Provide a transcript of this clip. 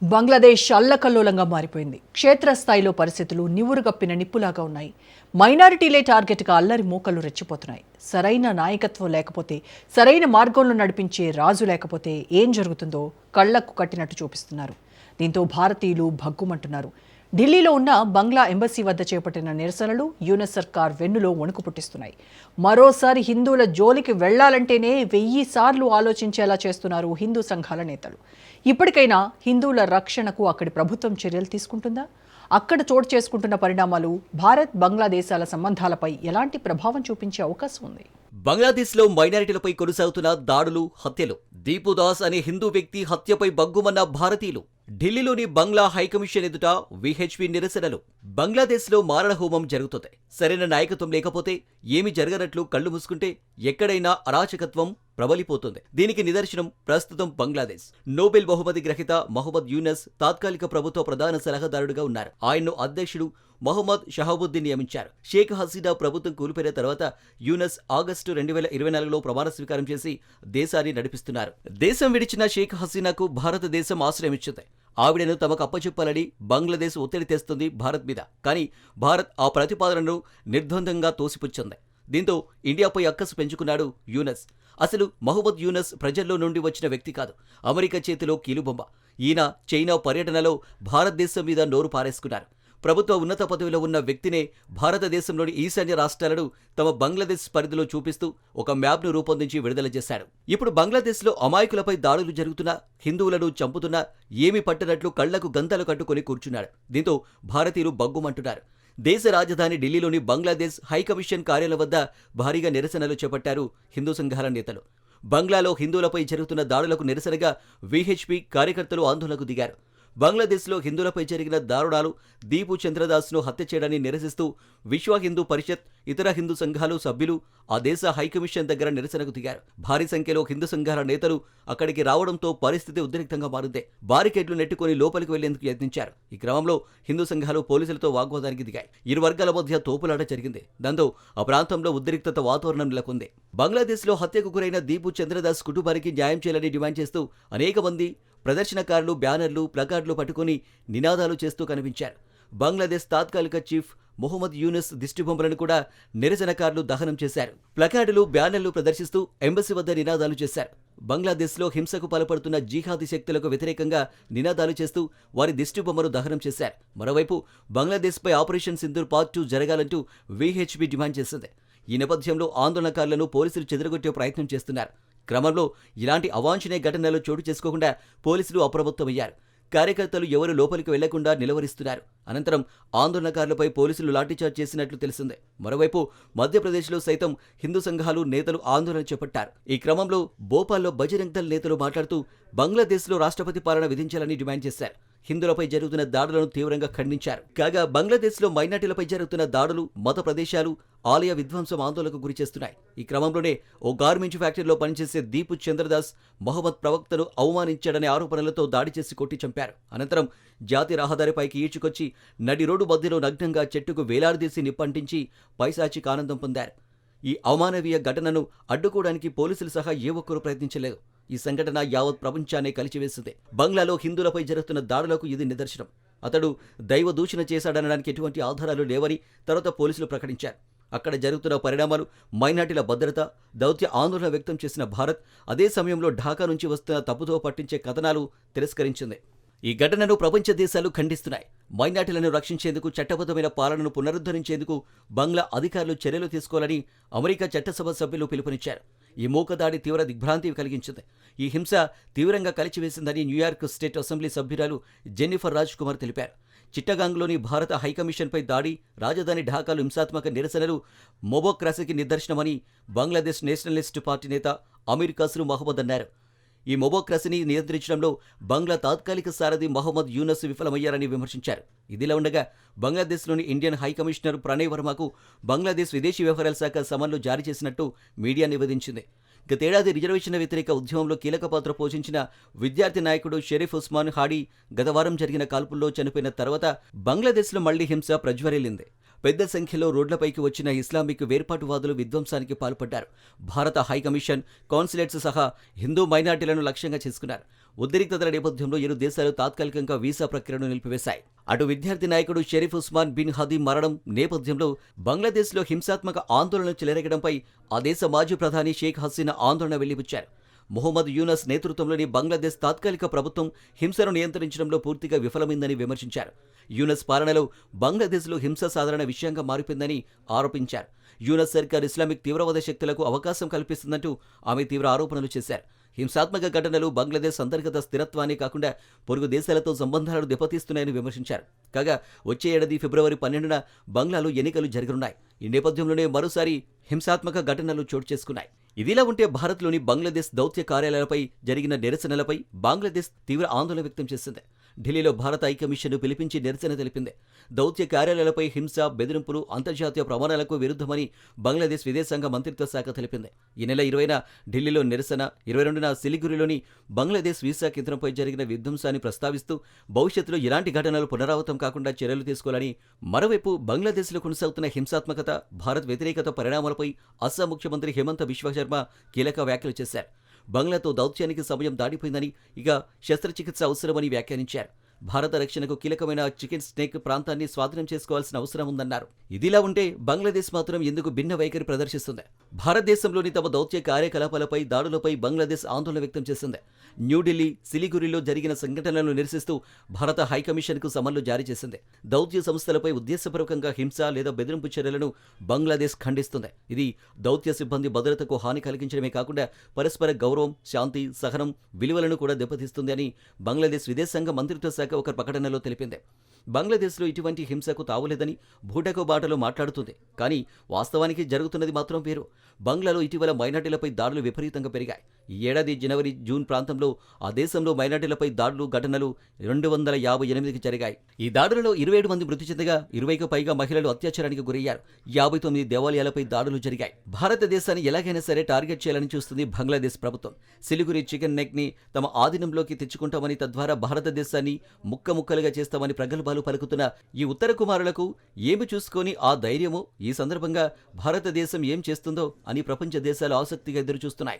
బంగ్లాదేశ్ అల్లకల్లోలంగా మారిపోయింది. క్షేత్రస్థాయిలో పరిస్థితులు నివురుగప్పిన నిప్పులాగా ఉన్నాయి. మైనారిటీలే టార్గెట్గా అల్లరి మూకలు రెచ్చిపోతున్నాయి. సరైన నాయకత్వం లేకపోతే, సరైన మార్గంలో నడిపించే రాజు లేకపోతే ఏం జరుగుతుందో కళ్లకు కట్టినట్టు చూపిస్తున్నారు. దీంతో భారతీయులు భగ్గుమంటున్నారు. ఢిల్లీలో ఉన్న బంగ్లా ఎంబసీ వద్ద చేపట్టిన నిరసనలు యూనస్ సర్కార్ వెన్నులో వణుకు పుట్టిస్తున్నాయి. మరోసారి హిందువుల జోలికి వెళ్లాలంటేనే 1000 సార్లు ఆలోచించేలా చేస్తున్నారు హిందూ సంఘాల నేతలు. ఇప్పటికైనా హిందువుల రక్షణకు అక్కడి ప్రభుత్వం చర్యలు తీసుకుంటుందా? అక్కడ చోటు చేసుకుంటున్న పరిణామాలు భారత్ బంగ్లాదేశాల సంబంధాలపై ఎలాంటి ప్రభావం చూపించే అవకాశం ఉంది? బంగ్లాదేశ్లో మైనారిటీలపై కొనసాగుతున్న దాడులు, హత్యలు. దీపుదాస్ అనే హిందూ వ్యక్తి హత్యపై బగ్గుమన్న భారతీయులు. ఢిల్లీలోని బంగ్లా హైకమిషన్ ఎదుట విహెచ్పి నిరసనలు. బంగ్లాదేశ్లో మారణహోమం జరుగుతుంది. సరైన నాయకత్వం లేకపోతే ఏమి జరగనట్లు కళ్లు మూసుకుంటే ఎక్కడైనా అరాచకత్వం ప్రబలిపోతుంది. దీనికి నిదర్శనం ప్రస్తుతం బంగ్లాదేశ్. నోబెల్ బహుమతి గ్రహీత మహమ్మద్ యూనస్ తాత్కాలిక ప్రభుత్వ ప్రధాన సలహాదారుడుగా ఉన్నారు. ఆయన్ను అధ్యక్షుడు మొహమ్మద్ షహాబుద్దీన్ నియమించారు. షేక్ హసీనా ప్రభుత్వం కూలిపోయిన తర్వాత యూనస్ ఆగస్టు 2024లో ప్రమాణ స్వీకారం చేసి దేశాన్ని నడిపిస్తున్నారు. దేశం విడిచిన షేక్ హసీనాకు భారతదేశం ఆశ్రయం ఇచ్చింది. ఆవిడను తమకు అప్పచెప్పాలని బంగ్లాదేశ్ ఒత్తిడి తెస్తుంది భారత్ మీద. కానీ భారత్ ఆ ప్రతిపాదనను నిర్ద్వందంగా తోసిపుచ్చింది. దీంతో ఇండియాపై అక్కసు పెంచుకున్నాడు యూనస్. అసలు మహమ్మద్ యూనస్ ప్రజల్లో నుండి వచ్చిన వ్యక్తి కాదు, అమెరికా చేతిలో కీలుబొమ్మ. ఈయన చైనా పర్యటనలో భారతదేశం మీద నోరు పారేసుకున్నారు. ప్రభుత్వ ఉన్నత పదవిలో ఉన్న వ్యక్తినే భారతదేశంలోని ఈశాన్య రాష్ట్రాలను తమ బంగ్లాదేశ్ పరిధిలో చూపిస్తూ ఒక మ్యాప్ను రూపొందించి విడుదల చేశారు. ఇప్పుడు బంగ్లాదేశ్లో అమాయకులపై దాడులు జరుగుతున్నా, హిందువులను చంపుతున్నా ఏమీ పట్టనట్లు కళ్లకు గంతలు కట్టుకుని కూర్చున్నాడు. దీంతో భారతీయులు బగ్గుమంటున్నారు. దేశ రాజధాని ఢిల్లీలోని బంగ్లాదేశ్ హైకమిషన్ కార్యాలయం వద్ద భారీగా నిరసనలు చేపట్టారు హిందూ సంఘాల నేతలు. బంగ్లాలో హిందువులపై జరుగుతున్న దాడులకు నిరసనగా విహెచ్పి కార్యకర్తలు ఆందోళనకు దిగారు. బంగ్లాదేశ్లో హిందువులపై జరిగిన దారుణాలు, దీపు చంద్రదాస్ను హత్య చేయడాన్ని నిరసిస్తూ విశ్వ హిందూ పరిషత్, ఇతర హిందూ సంఘాలు సభ్యులు ఆ దేశ హైకమిషన్ దగ్గర నిరసనకు దిగారు. భారీ సంఖ్యలో హిందూ సంఘాల నేతలు అక్కడికి రావడంతో పరిస్థితి ఉద్రిక్తంగా మారింది. బారికేడ్లు నెట్టుకుని లోపలికి వెళ్లేందుకు యత్నించారు. ఈ క్రమంలో హిందూ సంఘాలు పోలీసులతో వాగ్వాదానికి దిగాయి. ఇరు వర్గాల మధ్య తోపులాట జరిగింది. దాంతో ఆ ప్రాంతంలో ఉద్రిక్తత వాతావరణం నెలకొంది. బంగ్లాదేశ్లో హత్యకు గురైన దీపు చంద్రదాస్ కుటుంబానికి న్యాయం చేయాలని డిమాండ్ చేస్తూ అనేక మంది ప్రదర్శనకారులు బ్యానర్లు, ప్లకార్డులు పట్టుకుని నినాదాలు చేస్తూ కనిపించారు. బంగ్లాదేశ్ తాత్కాలిక చీఫ్ మొహమ్మద్ యూనస్ దిష్టిబొమ్మలను కూడా నిరసనకారులు దహనం చేశారు. ప్లకార్డులు, బ్యానర్లు ప్రదర్శిస్తూ ఎంబసీ వద్ద నినాదాలు చేశారు. బంగ్లాదేశ్లో హింసకు పాల్పడుతున్న జిహాదీ శక్తులకు వ్యతిరేకంగా నినాదాలు చేస్తూ వారి దిష్టిబొమ్మను దహనం చేశారు. మరోవైపు బంగ్లాదేశ్పై ఆపరేషన్ సింధూర్ పార్ట్ 2 జరగాలంటూ విహెచ్పి డిమాండ్ చేసింది. ఈ నేపథ్యంలో ఆందోళనకారులను పోలీసులు చెదరగొట్టే ప్రయత్నం చేస్తున్నారు. క్రమంలో ఇలాంటి అవాంఛనీయ ఘటనలు చోటు చేసుకోకుండా పోలీసులు అప్రమత్తమయ్యారు. కార్యకర్తలు ఎవరు లోపలికి వెళ్లకుండా నిలవరిస్తున్నారు. అనంతరం ఆందోళనకారులపై పోలీసులు లాఠీచార్జ్ చేసినట్లు తెలిసింది. మరోవైపు మధ్యప్రదేశ్లో సైతం హిందూ సంఘాలు నేతలు ఆందోళన చేపట్టారు. ఈ క్రమంలో భోపాల్లో బజరంగ్ దళ్ నేతలు మాట్లాడుతూ బంగ్లాదేశ్లో రాష్ట్రపతి పాలన విధించాలని డిమాండ్ చేశారు. హిందువులపై జరుగుతున్న దాడులను తీవ్రంగా ఖండించారు. కాగా బంగ్లాదేశ్లో మైనార్టీలపై జరుగుతున్న దాడులు, మత ప్రదేశాలు, ఆలయ విధ్వంసం ఆందోళనకు గురిచేస్తున్నాయి. ఈ క్రమంలోనే ఓ గార్మెంట్ ఫ్యాక్టరీలో పనిచేసే దీపు చంద్రదాస్ మహమ్మద్ ప్రవక్తను అవమానించాడనే ఆరోపణలతో దాడి చేసి కొట్టి చంపారు. అనంతరం జాతీయ రహదారిపైకి ఈడ్చుకొచ్చి నడి రోడ్డు మధ్యలో నగ్నంగా చెట్టుకు వేలాడదీసి నిప్పంటించి పైశాచిక ఆనందం పొందారు. ఈ అమానవీయ ఘటనను అడ్డుకోవడానికి పోలీసులు సహా ఏ ఒక్కరూ ప్రయత్నించలేదు. ఈ సంఘటన యావత్ ప్రపంచాన్ని కలిచివేసింది. బంగ్లాలో హిందువులపై జరుగుతున్న దాడులకు ఇది నిదర్శనం. అతడు దైవ దూషణ చేశాడనడానికి ఎటువంటి ఆధారాలు లేవని తర్వాత పోలీసులు ప్రకటించారు. అక్కడ జరుగుతున్న పరిణామాలు, మైనార్టీల భద్రత, దౌత్య ఆందోళన వ్యక్తం చేసిన భారత్ అదే సమయంలో ఢాకా నుంచి వస్తున్న తప్పుతో పట్టించే కథనాలు తిరస్కరించింది. ఈ ఘటనను ప్రపంచ దేశాలు ఖండిస్తున్నాయి. మైనార్టీలను రక్షించేందుకు, చట్టబద్ధమైన పాలనను పునరుద్ధరించేందుకు బంగ్లా అధికారులు చర్యలు తీసుకోవాలని అమెరికా చట్టసభ సభ్యులు పిలుపునిచ్చారు. ఈ మూకదాడి తీవ్ర దిగ్భ్రాంతి కలిగించింది. ఈ హింస తీవ్రంగా కలిచివేసిందని న్యూయార్క్ స్టేట్ అసెంబ్లీ సభ్యురాలు జెన్నిఫర్ రాజ్ కుమార్ తెలిపారు. చిట్టగాంగ్లోని భారత హైకమిషన్పై దాడి, రాజధాని ఢాకాలో హింసాత్మక నిరసనలు మొబోక్రసీకి నిదర్శనమని బంగ్లాదేశ్ నేషనలిస్ట్ పార్టీ నేత అమీర్ ఖస్రూ మహమ్మద్ అన్నారు. ఈ మొబోక్రసీని నియంత్రించడంలో బంగ్లా తాత్కాలిక సారథి మహమ్మద్ యూనస్ విఫలమయ్యారని విమర్శించారు. ఇదిలా ఉండగా బంగ్లాదేశ్లోని ఇండియన్ హైకమిషనర్ ప్రణయ్ వర్మకు బంగ్లాదేశ్ విదేశీ వ్యవహారాల శాఖ సమన్లు జారీ చేసినట్టు మీడియా నివేదించింది. గతేడాది రిజర్వేషన్ల వ్యతిరేక ఉద్యమంలో కీలక పాత్ర పోషించిన విద్యార్థి నాయకుడు షరీఫ్ ఉస్మాన్ హాడీ గత వారం జరిగిన కాల్పుల్లో చనిపోయిన తర్వాత బంగ్లాదేశ్లో మళ్లీ హింస ప్రజ్వరిల్లింది. పెద్ద సంఖ్యలో రోడ్లపైకి వచ్చిన ఇస్లామిక్ వేర్పాటువాదులు విధ్వంసానికి పాల్పడ్డారు. భారత హైకమిషన్, కాన్సులేట్స్ సహా హిందూ మైనార్టీలను లక్ష్యంగా చేసుకున్నారు. ఉద్రిక్తతల నేపథ్యంలో ఇరు దేశాలు తాత్కాలికంగా వీసా ప్రక్రియను నిలిపివేశాయి. అటు విద్యార్థి నాయకుడు షరీఫ్ ఉస్మాన్ బిన్ హదీ మరణం నేపథ్యంలో బంగ్లాదేశ్లో హింసాత్మక ఆందోళనలు చెలరేగడంపై ఆ దేశ మాజీ ప్రధాని షేక్ హసీనా ఆందోళన వెళ్లిబుచ్చారు. మొహమ్మద్ యూనస్ నేతృత్వంలోని బంగ్లాదేశ్ తాత్కాలిక ప్రభుత్వం హింసను నియంత్రించడంలో పూర్తిగా విఫలమైందని విమర్శించారు. యూనస్ పాలనలో బంగ్లాదేశ్లో హింస సాధారణ విషయంగా మారిపోయిందని ఆరోపించారు. యూనస్ సర్కార్ ఇస్లామిక్ తీవ్రవాద శక్తులకు అవకాశం కల్పిస్తుందంటూ ఆమె తీవ్ర ఆరోపణలు చేశారు. హింసాత్మక ఘటనలు బంగ్లాదేశ్ అంతర్గత స్థిరత్వాన్ని కాకుండా పొరుగు దేశాలతో సంబంధాలను దెబ్బతీస్తున్నాయని విమర్శించారు. కాగా వచ్చే ఏడాది ఫిబ్రవరి 12న బంగ్లాలో ఎన్నికలు జరగనున్నాయి. ఈ నేపథ్యంలోనే మరోసారి హింసాత్మక ఘటనలు చోటు చేసుకున్నాయి. ఇదిలా ఉంటే భారత్లోని బంగ్లాదేశ్ దౌత్య కార్యాలయాలపై జరిగిన నిరసనలపై బంగ్లాదేశ్ తీవ్ర ఆందోళన వ్యక్తం చేసింది. ఢిల్లీలో భారత ఐకమిషన్ను పిలిపించి నిరసన తెలిపింది. దౌత్య కార్యాలయాలపై హింస, బెదిరింపులు అంతర్జాతీయ ప్రమాణాలకు విరుద్ధమని బంగ్లాదేశ్ విదేశాంగ మంత్రిత్వ శాఖ తెలిపింది. ఈ నెల 20న ఢిల్లీలో నిరసన, 22న సిలిగురిలోని బంగ్లాదేశ్ వీసా కేంద్రంపై జరిగిన విధ్వంసాన్ని ప్రస్తావిస్తూ భవిష్యత్తులో ఇలాంటి ఘటనలు పునరావృతం కాకుండా చర్యలు తీసుకోవాలని, మరోవైపు బంగ్లాదేశ్లో కొనసాగుతున్న హింసాత్మకత, భారత్ వ్యతిరేకత పరిణామాలపై అస్సాం ముఖ్యమంత్రి హిమంత బిశ్వ శర్మ కీలక వ్యాఖ్యలు చేశారు. బంగ్లాతో దౌత్యానికి సమయం దాటిపోయిందని, ఇక శస్త్రచికిత్స అవసరమని వ్యాఖ్యానించారు. భారత రక్షణకు కీలకమైన చికెన్ స్నేక్ ప్రాంతాన్ని స్వాధీనం చేసుకోవాల్సిన అవసరం ఉందన్నారు. ఇదిలా ఉంటే బంగ్లాదేశ్ మాత్రం ఎందుకు భిన్న వైఖరి ప్రదర్శిస్తుంది? భారతదేశంలోని తమ దౌత్య కార్యకలాపాలపై దాడులపై బంగ్లాదేశ్ ఆందోళన వ్యక్తం చేసింది. న్యూఢిల్లీ, సిలిగురిలో జరిగిన సంఘటనలను నిరసిస్తూ భారత హైకమిషన్కు సమన్లు జారీ చేసింది. దౌత్య సంస్థలపై ఉద్దేశపూర్వకంగా హింస లేదా బెదిరింపు చర్యలను బంగ్లాదేశ్ ఖండిస్తుంది. ఇది దౌత్య సిబ్బంది భద్రతకు హాని కలిగించడమే కాకుండా పరస్పర గౌరవం, శాంతి, సహనం విలువలను కూడా దెబ్బతీస్తుంది అని బంగ్లాదేశ్ విదేశాంగ మంత్రిత్వ శాఖ ఒక ప్రకటనలో తెలిపింది. బంగ్లాదేశ్లో ఇటువంటి హింసకు తావులేదని భూటకో బాటలో మాట్లాడుతుంది. కానీ వాస్తవానికి జరుగుతున్నది మాత్రం వేరు. బంగ్లాలో ఇటీవల మైనార్టీలపై దాడులు విపరీతంగా పెరిగాయి. ఈ ఏడాది జనవరి, జూన్ ప్రాంతంలో ఆ దేశంలో మైనార్టీలపై దాడులు ఘటనలు 258కి జరిగాయి. ఈ దాడులలో 27 మంది మృతి చెందగా 20కి పైగా మహిళలు అత్యాచారానికి గురయ్యారు. 59 దేవాలయాలపై దాడులు జరిగాయి. భారతదేశాన్ని ఎలాగైనా సరే టార్గెట్ చేయాలని చూస్తుంది బంగ్లాదేశ్ ప్రభుత్వం. సిలిగురి చికెన్ నెక్ ని తమ ఆధీనంలోకి తెచ్చుకుంటామని, తద్వారా భారతదేశాన్ని ముక్కముక్కలుగా చేస్తామని ప్రగల్భాలు పలుకుతున్న ఈ ఉత్తర కుమారులకు ఏమి చూసుకొని ఆ ధైర్యమో, ఈ సందర్భంగా భారతదేశం ఏం చేస్తుందో అని ప్రపంచ దేశాలు ఆసక్తిగా ఎదురుచూస్తున్నాయి.